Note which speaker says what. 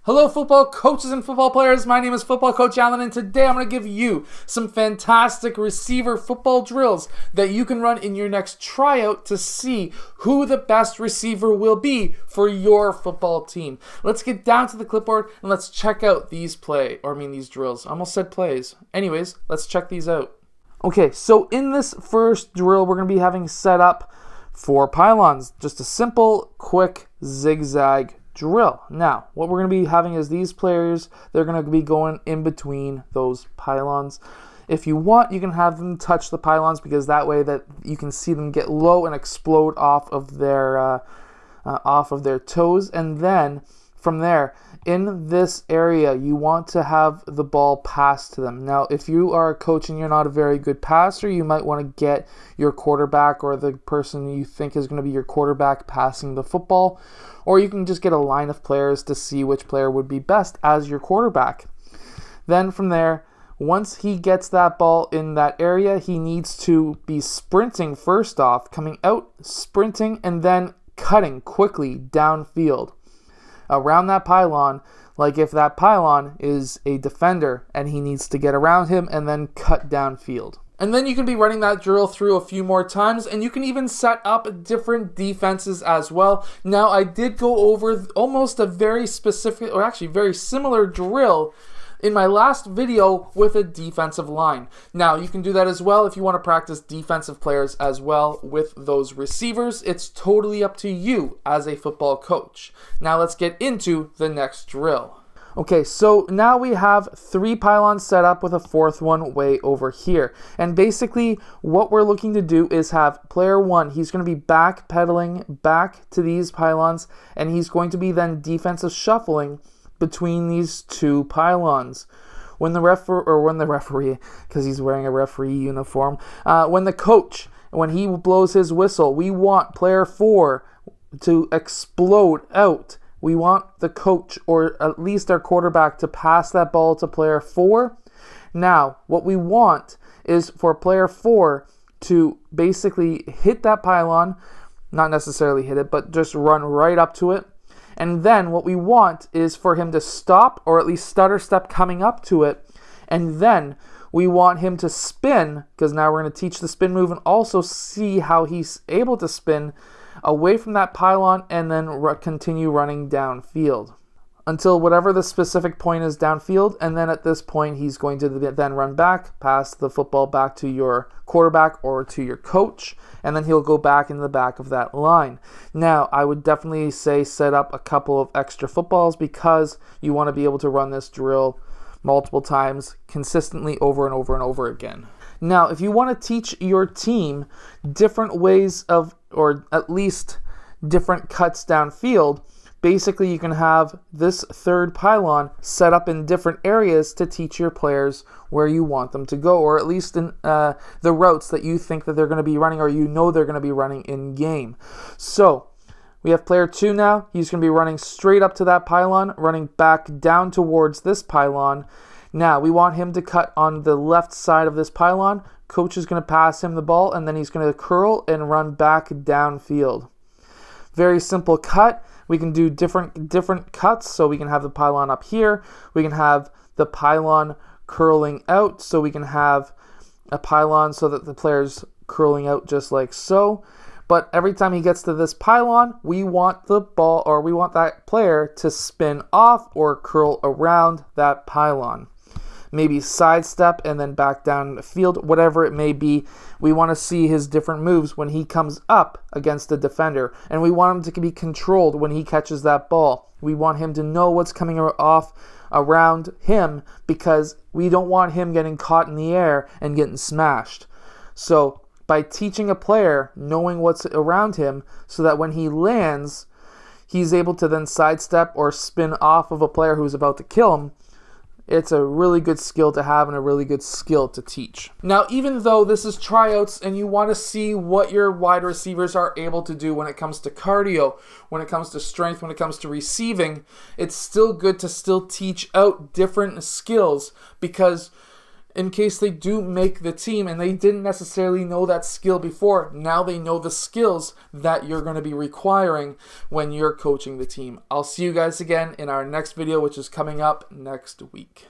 Speaker 1: Hello football coaches and football players, my name is Football Coach Allen and today I'm going to give you some fantastic receiver football drills that you can run in your next tryout to see who the best receiver will be for your football team. Let's get down to the clipboard and let's check out these drills. I almost said plays. Anyways, let's check these out. Okay, so in this first drill we're going to be having set up 4 pylons. Just a simple, quick zigzag drill. Now, what we're going to be having is these players, they're going to be going in between those pylons. If you want, you can have them touch the pylons because that way that you can see them get low and explode off of their toes. And then from there, in this area, you want to have the ball passed to them. Now, if you are a coach and you're not a very good passer, you might want to get your quarterback or the person you think is going to be your quarterback passing the football. Or you can just get a line of players to see which player would be best as your quarterback. Then from there, once he gets that ball in that area, he needs to be sprinting first off, coming out, sprinting, and then cutting quickly downfield around that pylon, like if that pylon is a defender and he needs to get around him and then cut downfield. And then you can be running that drill through a few more times, and you can even set up different defenses as well. Now, I did go over almost a very specific, or actually very similar drill in my last video with a defensive line. Now, you can do that as well if you want to practice defensive players as well with those receivers. It's totally up to you as a football coach. Now, let's get into the next drill. Okay, so now we have 3 pylons set up with a 4th one way over here. And basically what we're looking to do is have player 1, he's going to be backpedaling back to these pylons, and he's going to be then defensive shuffling between these 2 pylons. When the referee, because he's wearing a referee uniform, when the coach, when he blows his whistle, we want player 4 to explode out. We want the coach, or at least our quarterback, to pass that ball to player 4. Now, what we want is for player 4 to basically hit that pylon, not necessarily hit it, but just run right up to it. And then what we want is for him to stop, or at least stutter step coming up to it. And then we want him to spin, because now we're going to teach the spin move and also see how he's able to spin away from that pylon and then continue running downfield until whatever the specific point is downfield. And then at this point, he's going to then run back, pass the football back to your quarterback or to your coach, and then he'll go back in the back of that line. Now, I would definitely say set up a couple of extra footballs because you want to be able to run this drill multiple times consistently over and over and over again. Now, if you want to teach your team different ways of, or at least different cuts downfield, basically you can have this 3rd pylon set up in different areas to teach your players where you want them to go, or at least in the routes that you think that they're going to be running, or you know they're going to be running in game. So we have player 2 now. He's going to be running straight up to that pylon, running back down towards this pylon. Now, we want him to cut on the left side of this pylon. Coach is going to pass him the ball, and then he's going to curl and run back downfield. Very simple cut. We can do different cuts, so we can have the pylon up here. We can have the pylon curling out, so we can have a pylon so that the player's curling out just like so. But every time he gets to this pylon, we want the ball, or we want that player to spin off or curl around that pylon. Maybe sidestep and then back down the field, whatever it may be. We want to see his different moves when he comes up against the defender, and we want him to be controlled when he catches that ball. We want him to know what's coming off around him because we don't want him getting caught in the air and getting smashed. So by teaching a player, knowing what's around him so that when he lands, he's able to then sidestep or spin off of a player who's about to kill him, it's a really good skill to have and a really good skill to teach. Now, even though this is tryouts and you want to see what your wide receivers are able to do when it comes to cardio, when it comes to strength, when it comes to receiving, it's still good to still teach out different skills because in case they do make the team and they didn't necessarily know that skill before. Now they know the skills that you're going to be requiring when you're coaching the team. I'll see you guys again in our next video, which is coming up next week.